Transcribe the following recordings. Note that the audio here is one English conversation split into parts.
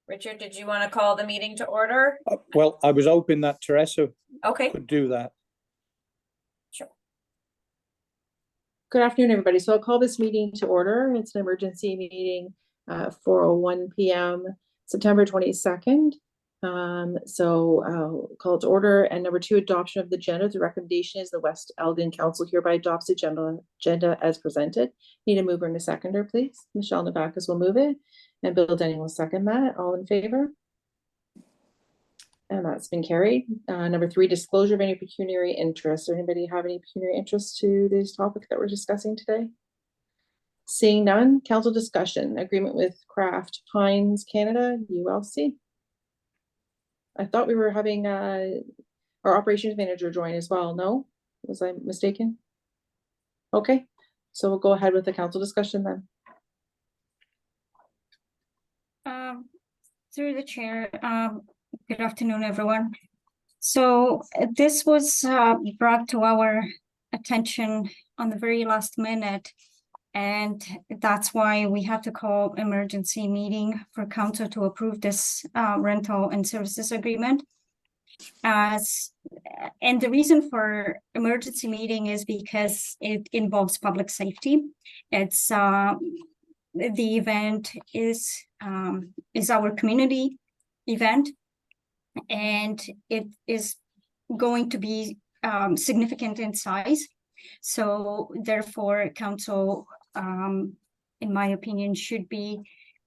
Richard, did you want to call the meeting to order? Well, I was hoping that Teresa Okay, could do that. sure. Good afternoon, everybody. So I'll call this meeting to order. It's an emergency meeting, 4:01 p.m., September 22nd. So I'll call it to order. And number 2, adoption of the agenda. The recommendation is the West Elgin Council hereby adopts the agenda as presented. Need a mover and a seconder, please. Michelle Navakis will move it, and Bill Denning will second that. All in favor? And that's been carried. Number 3, disclosure of any pecuniary interest. Does anybody have any pecuniary interest to this topic that we're discussing today? Seeing none, council discussion, agreement with Kraft Heinz Canada, ULC. I thought we were having our operations manager join as well. No? Was I mistaken? Okay, so we'll go ahead with the council discussion then. Through the chair, good afternoon, everyone. So this was brought to our attention on the very last minute, and that's why we had to call emergency meeting for council to approve this rental and services agreement. And the reason for emergency meeting is because it involves public safety. It's the event is our community event, and it is going to be significant in size. So therefore, council, in my opinion, should be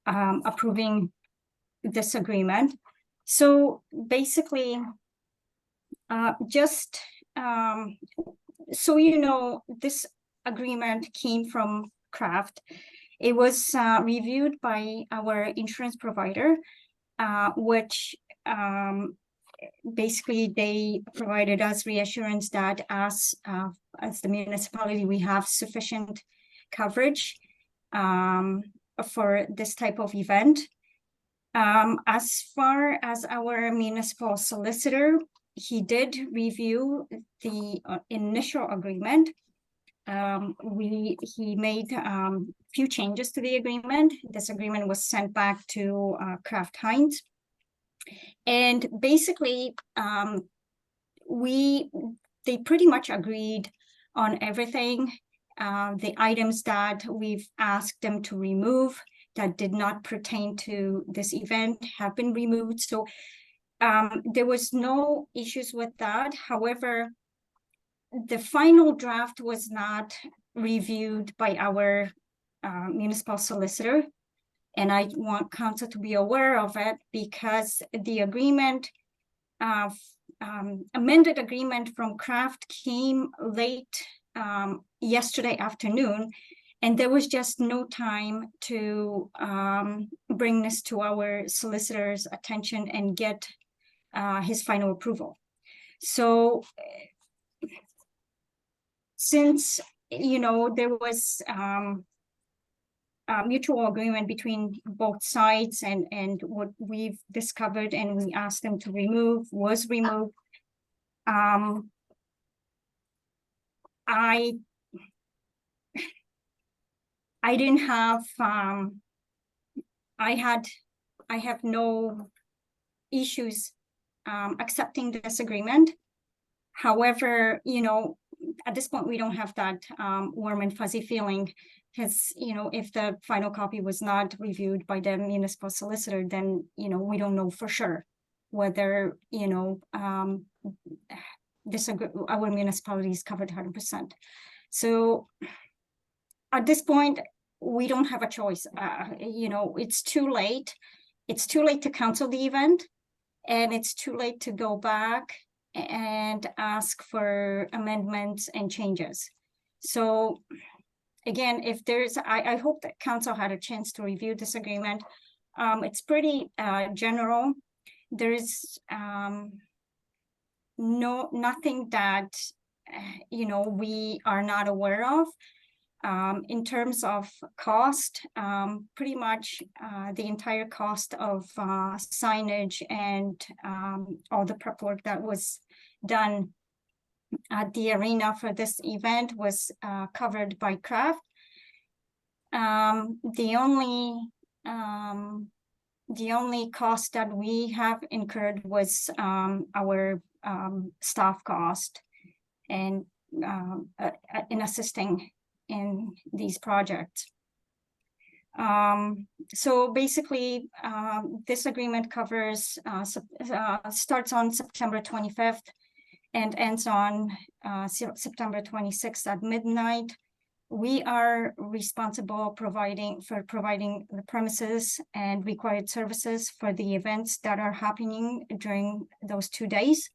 approving this agreement. So basically, just so you know, this agreement came from Kraft. It was reviewed by our insurance provider, which basically they provided us reassurance that as the municipality, we have sufficient coverage for this type of event. As far as our municipal solicitor, he did review the initial agreement. He made few changes to the agreement. This agreement was sent back to Kraft Heinz, and basically they pretty much agreed on everything. The items that we've asked them to remove that did not pertain to this event have been removed. So there was no issues with that. However, the final draft was not reviewed by our municipal solicitor, and I want council to be aware of it, because the agreement, amended agreement from Kraft came late yesterday afternoon, and there was just no time to bring this to our solicitor's attention and get his final approval. So since, you know, there was a mutual agreement between both sides, and what we've discovered and we asked them to remove was removed, I didn't have, I have no issues accepting this agreement. However, you know, at this point, we don't have that warm and fuzzy feeling, because, you know, if the final copy was not reviewed by the municipal solicitor, then, you know, we don't know for sure whether, you know, our municipality is covered 100%. So at this point, we don't have a choice. You know, it's too late. It's too late to cancel the event, and it's too late to go back and ask for amendments and changes. So again, if there's, I hope that council had a chance to review this agreement. It's pretty general. There's nothing that, you know, we are not aware of. In terms of cost, pretty much the entire cost of signage and all the prep work that was done at the arena for this event was covered by Kraft. The only the only cost that we have incurred was our staff cost and in assisting in these projects. So basically, this agreement covers starts on September 25th and ends on September 26th at midnight. We are responsible for providing the premises and required services for the events that are happening during those 2 days.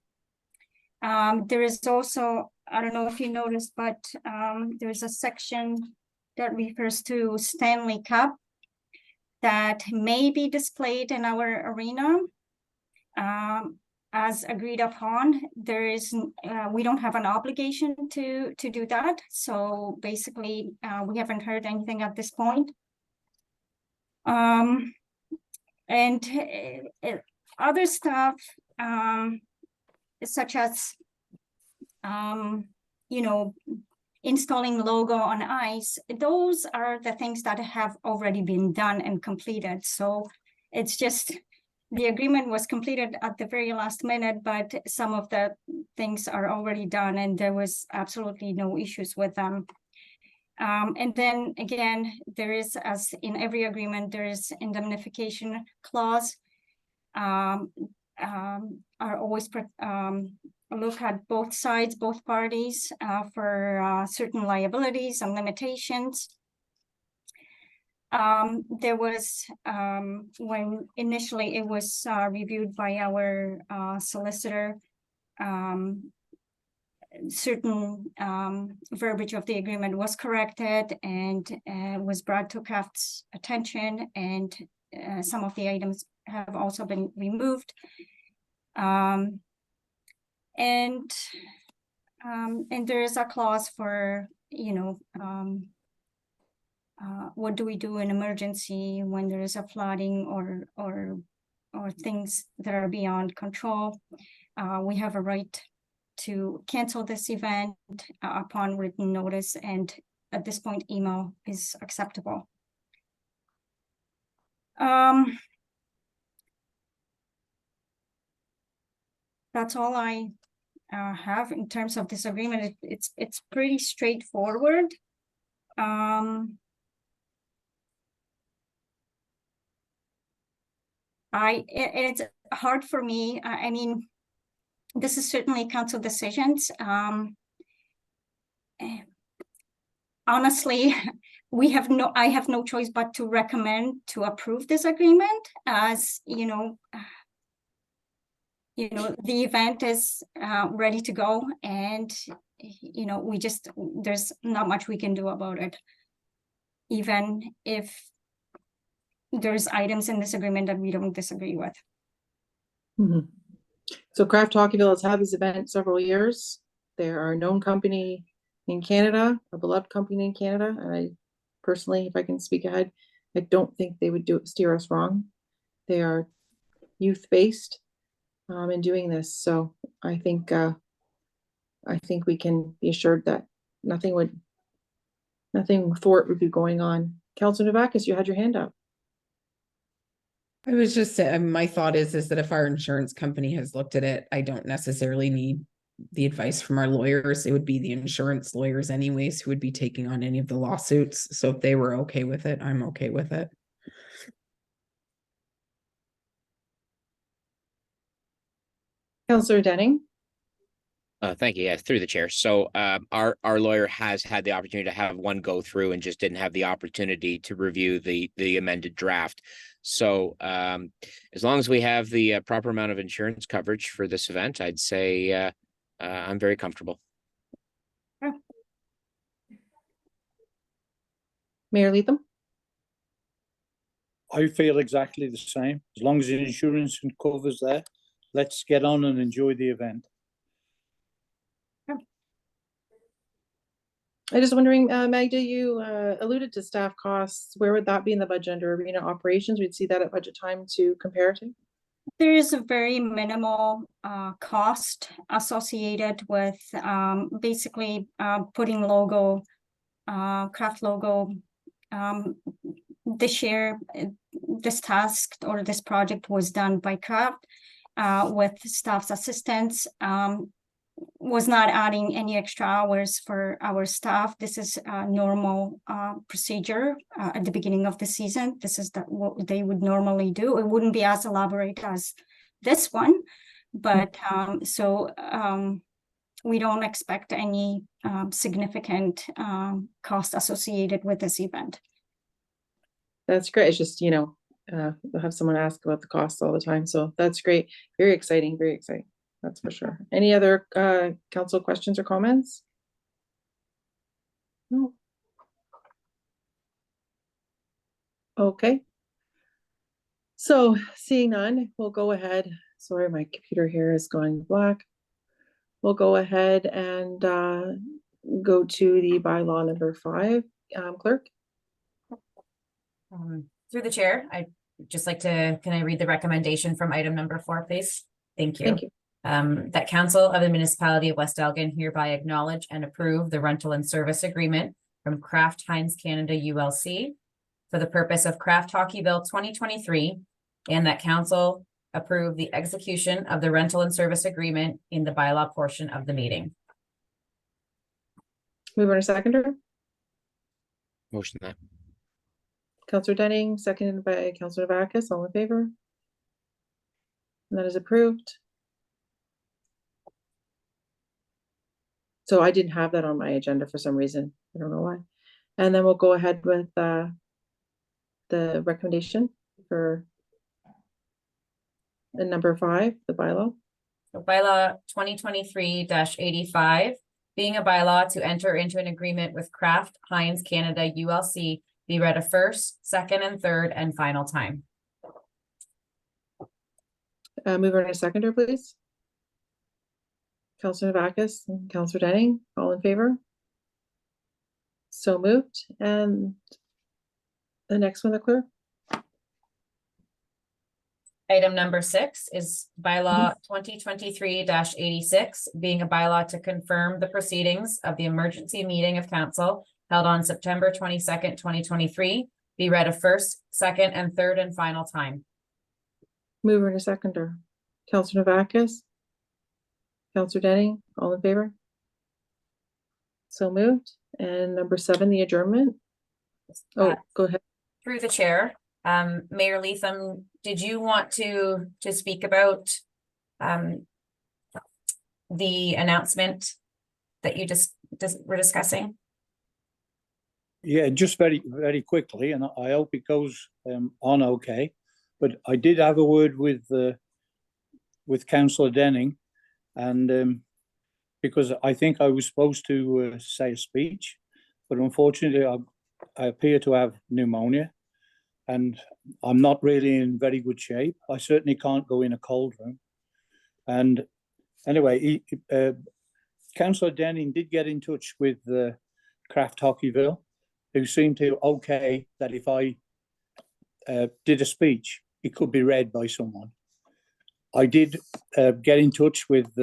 There is also, I don't know if you noticed, but there's a section that refers to Stanley Cup that may be displayed in our arena. As agreed upon, there is we don't have an obligation to do that. So basically, we haven't heard anything at this point. And other stuff, such as you know, installing logo on ice, those are the things that have already been done and completed. So it's just the agreement was completed at the very last minute, but some of the things are already done and there was absolutely no issues with them. And then again, there is, as in every agreement, there is indemnification clause. Are always look at both sides, both parties for certain liabilities and limitations. There was, when initially it was reviewed by our solicitor, certain verbiage of the agreement was corrected and was brought to CRAFT's attention, and some of the items have also been removed. And there is a clause for, you know, what do we do in emergency when there is a flooding or things that are beyond control. We have a right to cancel this event upon written notice, and at this point, email is acceptable. That's all I have in terms of this agreement. It's pretty straightforward. It's hard for me. I mean, this is certainly council decisions. Honestly, I have no choice but to recommend to approve this agreement, as you know, the event is ready to go, and you know, there's not much we can do about it, even if there's items in this agreement that we don't disagree with. Mhm. So Craft Hockeyville has had this event several years. They're a known company in Canada, a beloved company in Canada. And I personally, if I can speak ahead, I don't think they would steer us wrong. They are youth-based in doing this. So I think we can be assured that nothing thwart would be going on. Councilor Novakis, you had your hand up. I was just saying, my thought is that if our insurance company has looked at it, I don't necessarily need the advice from our lawyers. It would be the insurance lawyers anyways who would be taking on any of the lawsuits. So if they were okay with it, I'm okay with it. Councilor Denning. Thank you. Yeah, through the chair. So our lawyer has had the opportunity to have one go through and just didn't have the opportunity to review the amended draft. So as long as we have the proper amount of insurance coverage for this event, I'd say I'm very comfortable. Mayor Leatham. I feel exactly the same. As long as the insurance covers there, let's get on and enjoy the event. I'm just wondering, Magda, you alluded to staff costs. Where would that be in the budget under arena operations? We'd see that at budget time to compare to. There is a very minimal cost associated with basically putting logo, Craft logo this year, this task or this project was done by Kraft with staff's assistance. Was not adding any extra hours for our staff. This is a normal procedure at the beginning of the season. This is what they would normally do. It wouldn't be as elaborate as this one, but we don't expect any significant cost associated with this event. That's great. It's just, we'll have someone ask about the costs all the time. So that's great. Very exciting, very exciting. That's for sure. Any other council questions or comments? No. Okay. So seeing none, we'll go ahead. Sorry, my computer here is going black. We'll go ahead and go to the bylaw number 5. Clerk? Through the chair, I'd just like to, can I read the recommendation from item number 4, please? Thank you. Thank you. That Council of the Municipality of West Elgin hereby acknowledge and approve the rental and service agreement from Kraft Heinz Canada ULC for the purpose of Kraft Hockeyville 2023, and that Council approve the execution of the rental and service agreement in the bylaw portion of the meeting. Mover and seconder. Motion that. Councillor Denning, seconded by Councillor Navakis. All in favor? And that is approved. So I didn't have that on my agenda for some reason. I don't know why. And then we'll go ahead with the recommendation for the number 5, the bylaw. So bylaw 2023-85, being a bylaw to enter into an agreement with Kraft Heinz Canada ULC, be read a first, second, and third and final time. Mover and a seconder, please. Councillor Navakis and Councillor Denning, all in favor? So moved. And the next one, the clerk. Item number 6 is bylaw 2023-86, being a bylaw to confirm the proceedings of the emergency meeting of council held on September 22nd, 2023, be read a first, second, and third and final time. Mover and a seconder. Councillor Navakis. Councillor Denning, all in favor? So moved. And number 7, the adjournment. Oh, go ahead. Through the chair, Mayor Leatham, did you want to speak about the announcement that you just were discussing? Yeah, just very, very quickly, and I hope it goes on okay. But I did have a word with Councillor Denning, and because I think I was supposed to say a speech, but unfortunately I appear to have pneumonia, and I'm not really in very good shape. I certainly can't go in a cold room. And anyway, Councillor Denning did get in touch with Kraft Hockeyville, who seemed to okay that if I did a speech, it could be read by someone. I did get in touch with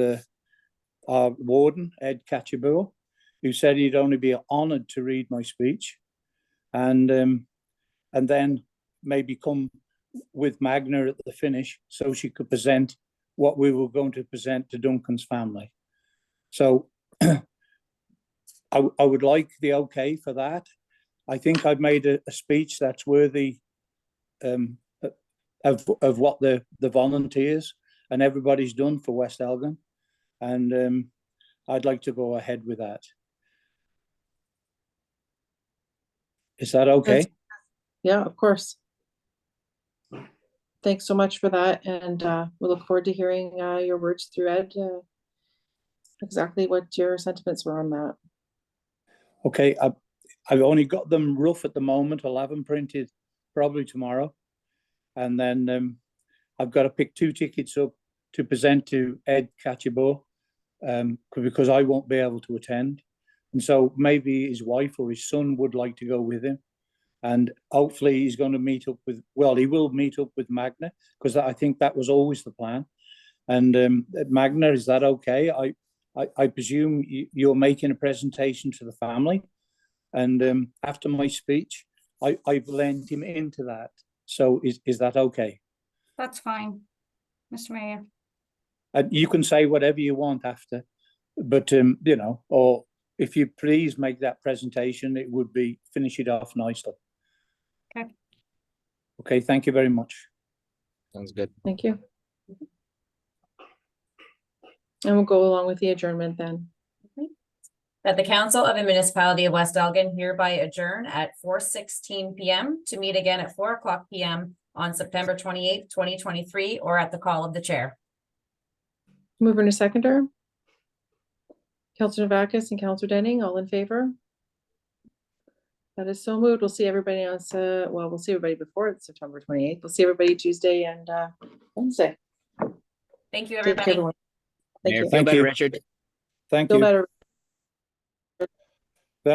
our warden, Ed Cachabur, who said he'd only be honoured to read my speech, and then maybe come with Magna at the finish so she could present what we were going to present to Duncan's family. So I would like the okay for that. I think I've made a speech that's worthy of what the volunteers and everybody's done for West Elgin, and I'd like to go ahead with that. Is that okay? Yeah, of course. Thanks so much for that, and we look forward to hearing your words through Ed, exactly what your sentiments were on that. Okay, I've only got them rough at the moment. I'll have them printed probably tomorrow, and then I've got to pick 2 tickets up to present to Ed Cachabur, because I won't be able to attend, and so maybe his wife or his son would like to go with him. And hopefully he's going to meet up with, well, he will meet up with Magna, because I think that was always the plan. And Magna, is that okay? I presume you're making a presentation to the family. And after my speech, I've lent him into that. So is that okay? That's fine, Mr. Mayor. And you can say whatever you want after, but you know, or if you please make that presentation, it would be finish it off nicely. Okay. Okay, thank you very much. Sounds good. Thank you. And we'll go along with the adjournment then. That the Council of the Municipality of West Elgin hereby adjourn at 4:16 PM to meet again at 4:00 PM on September 28th, 2023, or at the call of the chair. Mover and a seconder. Councilor Novakis and Councilor Denning, all in favor? That is so moved. We'll see everybody on, well, we'll see everybody before September 28th. We'll see everybody Tuesday and Wednesday. Thank you, Take care, everybody. everyone. Thank Mayor, you. feel Thank better, you. Richard. Thank Feel you. better.